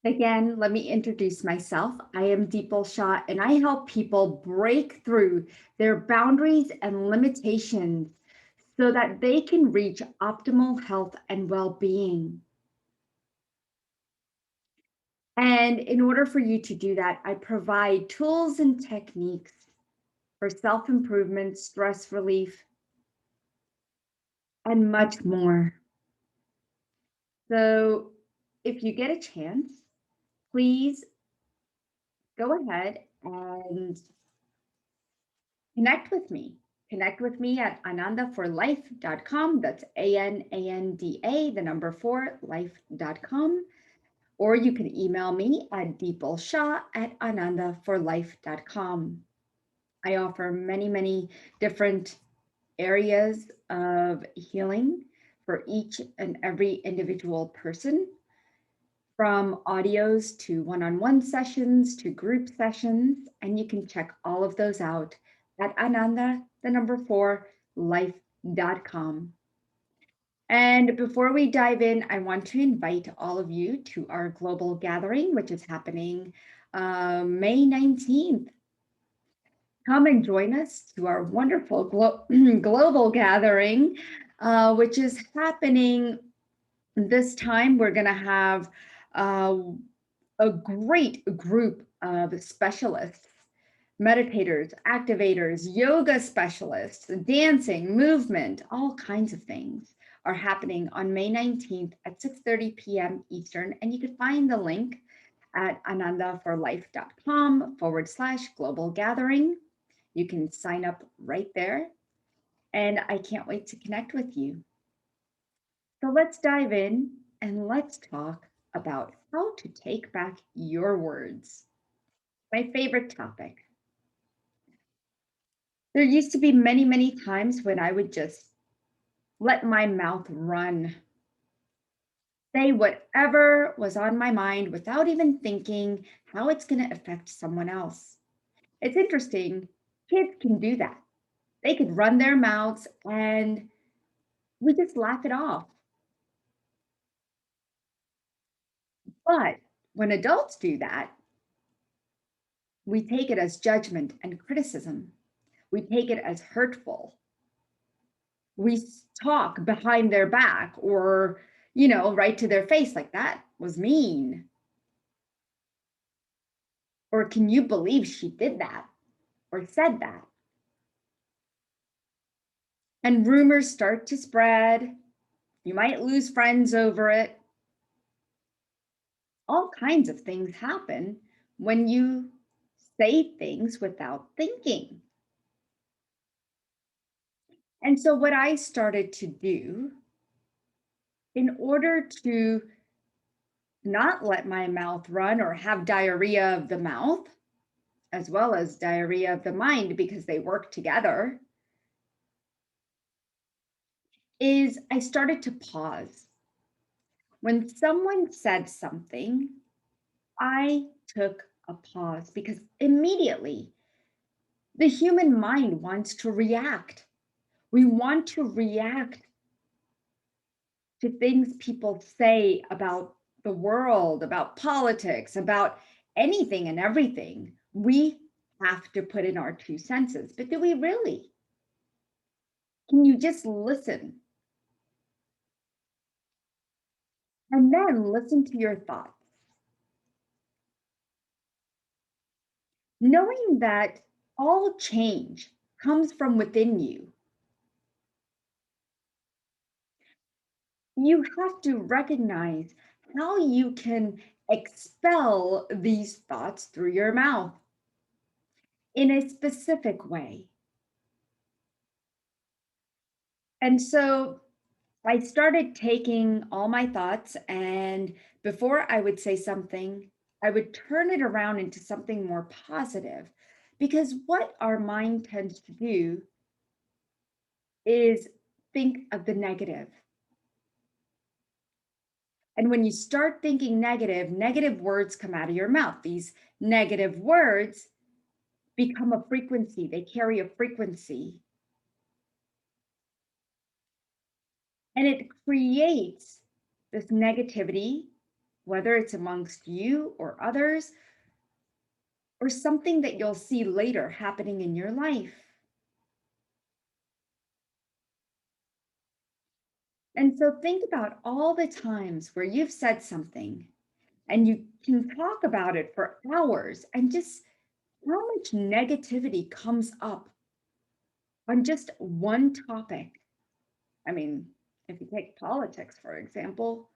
Again, let me introduce myself. I am Deepal Shah, and I help people break through their boundaries and limitations so that they can reach optimal health and well-being. And in order for you to do that, I provide tools and techniques for self-improvement, stress relief, and much more. So if you get a chance, please go ahead and connect with me. Connect with me at anandaforlife.com. That's ANANDA, the number 4, life.com. Or you can email me at deepalshah at anandaforlife.com. I offer many, many different areas of healing for each and every individual person, from audios to one-on-one sessions to group sessions, and you can check all of those out at Ananda, the number 4, life.com. And before we dive in, I want to invite all of you to our global gathering, which is happening May 19th. Come and join us to our wonderful global gathering, which is happening this time. We're going to have uh, a great group of specialists, meditators, activators, yoga specialists, dancing, movement, all kinds of things are happening on May 19th at 6:30 p.m. Eastern. And you can find the link at anandaforlife.com/global gathering. You can sign up right there. And I can't wait to connect with you. So let's dive in and let's talk about how to take back your words. My favorite topic. There used to be many, many times when I would just let my mouth run, say whatever was on my mind without even thinking how it's going to affect someone else. It's interesting. Kids can do that. They could run their mouths and we just laugh it off. But when adults do that, we take it as judgment and criticism. We take it as hurtful. We talk behind their back or, right to their face, like that was mean. Or can you believe she did that or said that? And rumors start to spread. You might lose friends over it. All kinds of things happen when you say things without thinking. And so, what I started to do in order to not let my mouth run or have diarrhea of the mouth, as well as diarrhea of the mind, because they work together, is I started to pause. When someone said something, I took a pause because immediately the human mind wants to react. We want to react to things people say about the world, about politics, about anything and everything. We have to put in our 2 senses. But do we really? Can you just listen and then listen to your thoughts? Knowing that all change comes from within you, you have to recognize how you can expel these thoughts through your mouth in a specific way. And so I started taking all my thoughts, and before I would say something, I would turn it around into something more positive. Because what our mind tends to do is think of the negative. And when you start thinking negative, negative words come out of your mouth. These negative words become a frequency, they carry a frequency, and it creates this negativity whether it's amongst you or others, or something that you'll see later happening in your life. And so think about all the times where you've said something and you can talk about it for hours and just how much negativity comes up on just one topic. I mean, if you take politics, for example,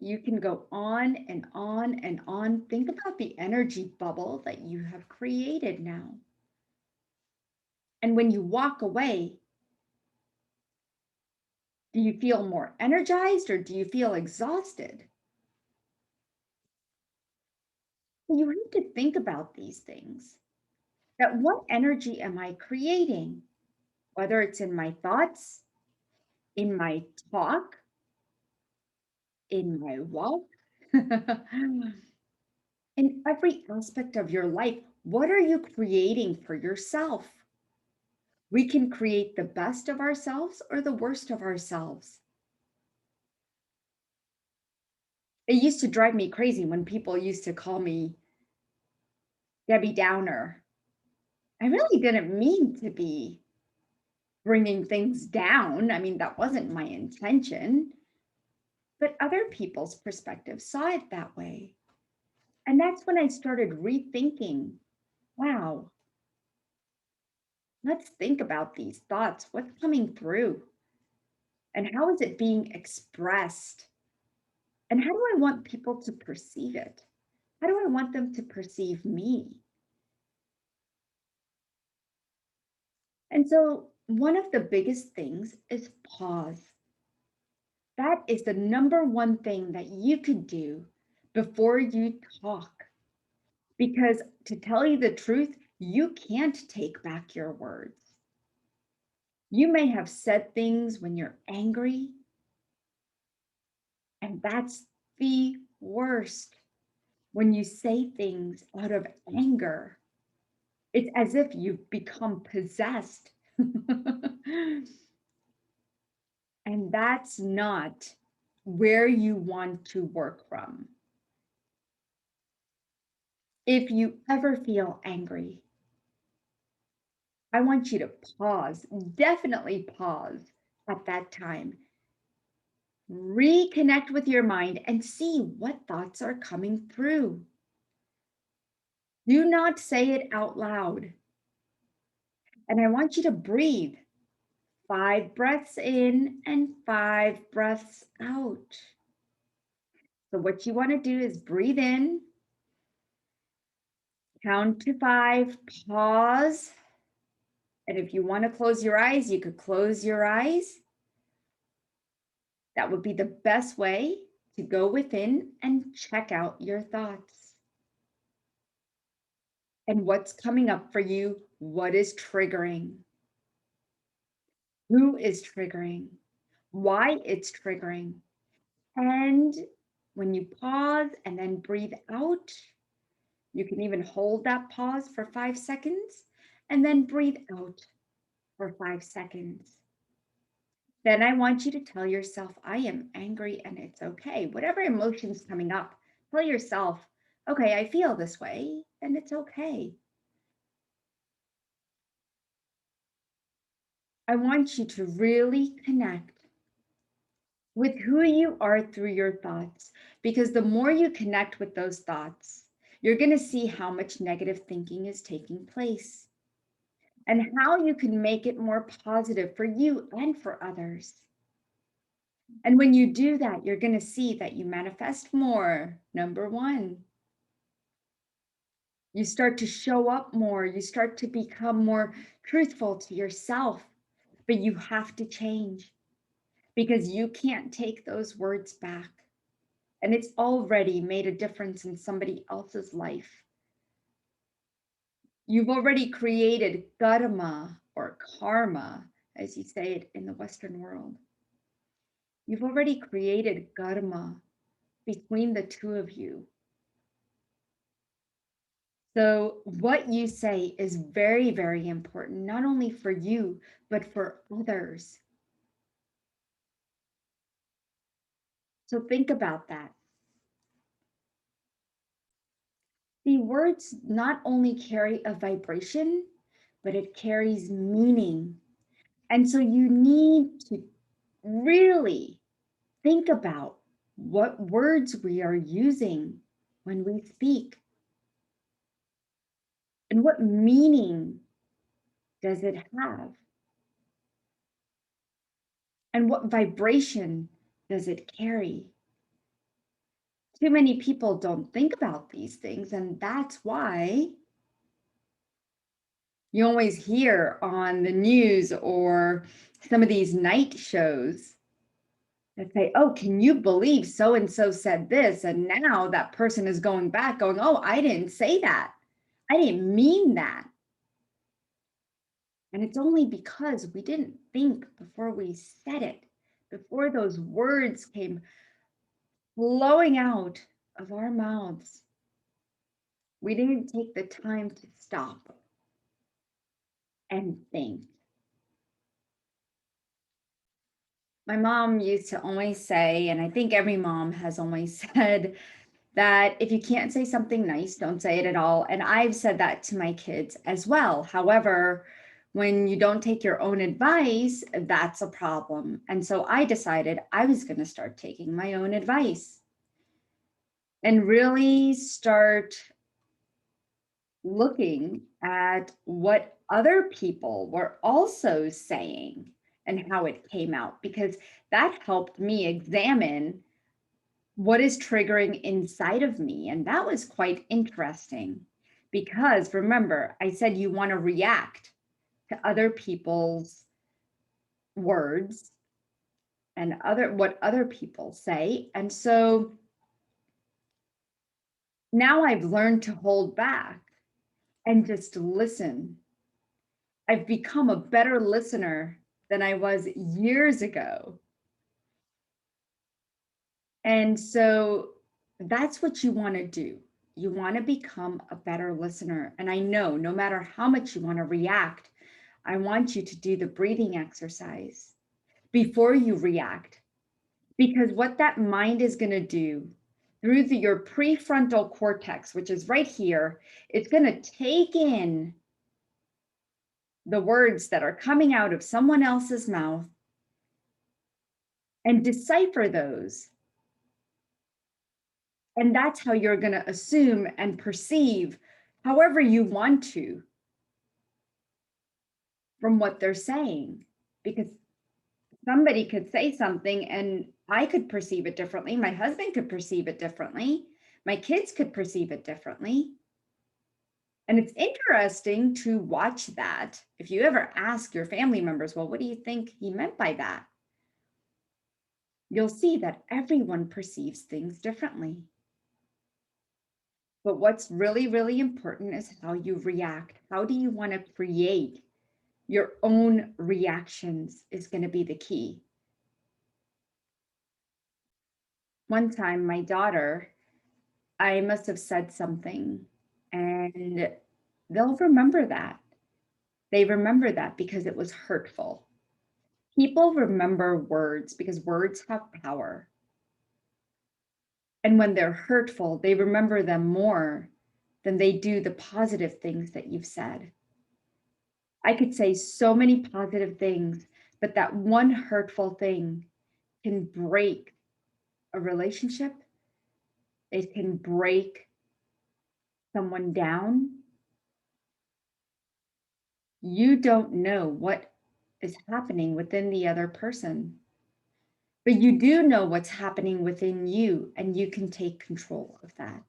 you can go on and on and on. Think about the energy bubble that you have created now. And when you walk away, do you feel more energized or do you feel exhausted? You have to think about these things. That what energy am I creating? Whether it's in my thoughts, in my talk, in my walk, in every aspect of your life, what are you creating for yourself? We can create the best of ourselves or the worst of ourselves. It used to drive me crazy when people used to call me Debbie Downer. I really didn't mean to be bringing things down. I mean, that wasn't my intention, but other people's perspectives saw it that way. And that's when I started rethinking, wow, let's think about these thoughts. What's coming through? And how is it being expressed? And how do I want people to perceive it? How do I want them to perceive me? And so, one of the biggest things is pause. That is the number one thing that you could do before you talk. Because to tell you the truth, you can't take back your words. You may have said things when you're angry, and that's the worst. When you say things out of anger, it's as if you've become possessed. And that's not where you want to work from. If you ever feel angry, I want you to pause, definitely pause at that time. Reconnect with your mind and see what thoughts are coming through. Do not say it out loud. And I want you to breathe 5 breaths in and 5 breaths out. So, what you want to do is breathe in, count to 5, pause. And if you want to close your eyes, you could close your eyes. That would be the best way to go within and check out your thoughts. And what's coming up for you? What is triggering? Who is triggering? Why it's triggering? And when you pause and then breathe out, you can even hold that pause for 5 seconds and then breathe out for 5 seconds. Then I want you to tell yourself, I am angry and it's okay. Whatever emotion's coming up, tell yourself, okay, I feel this way and it's okay. I want you to really connect with who you are through your thoughts, because the more you connect with those thoughts, you're going to see how much negative thinking is taking place and how you can make it more positive for you and for others. And when you do that, you're going to see that you manifest more. Number one, you start to show up more, you start to become more truthful to yourself, but you have to change because you can't take those words back. And it's already made a difference in somebody else's life. You've already created karma or karma, as you say it in the Western world. You've already created karma between the two of you. So, what you say is very, very important, not only for you, but for others. So think about that. The words not only carry a vibration, but it carries meaning. And so you need to really think about what words we are using when we speak and what meaning does it have and what vibration does it carry. Too many people don't think about these things, and that's why you always hear on the news or some of these night shows that say, oh, can you believe so and so said this? And now that person is going back, going, oh, I didn't say that. I didn't mean that. And it's only because we didn't think before we said it, before those words came flowing out of our mouths. We didn't take the time to stop and think. My mom used to always say, and I think every mom has always said, that if you can't say something nice, don't say it at all. And I've said that to my kids as well. However, when you don't take your own advice, that's a problem. And so I decided I was going to start taking my own advice and really start looking at what other people were also saying and how it came out, because that helped me examine what is triggering inside of me. And that was quite interesting because remember, I said you want to react to other people's words and what other people say. And so now I've learned to hold back and just listen. I've become a better listener than I was years ago. And so that's what you want to do. You want to become a better listener. And I know no matter how much you want to react, I want you to do the breathing exercise before you react. Because what that mind is going to do through your prefrontal cortex, which is right here, it's going to take in the words that are coming out of someone else's mouth and decipher those. And that's how you're going to assume and perceive however you want to from what they're saying. Because somebody could say something and I could perceive it differently. My husband could perceive it differently. My kids could perceive it differently. And it's interesting to watch that. If you ever ask your family members, well, what do you think he meant by that? You'll see that everyone perceives things differently. But what's really, really important is how you react. How do you want to create your own reactions is going to be the key. One time, my daughter, I must have said something, and they'll remember that. They remember that because it was hurtful. People remember words because words have power. And when they're hurtful, they remember them more than they do the positive things that you've said. I could say so many positive things, but that one hurtful thing can break a relationship. It can break someone down. You don't know what is happening within the other person, but you do know what's happening within you, and you can take control of that.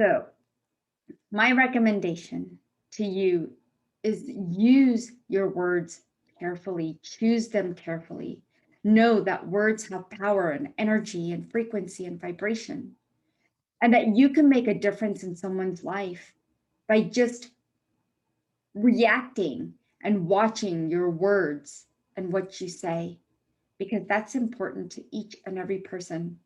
So, my recommendation to you is use your words carefully, choose them carefully. Know that words have power and energy and frequency and vibration, and that you can make a difference in someone's life by just reacting and watching your words and what you say, because that's important to each and every person.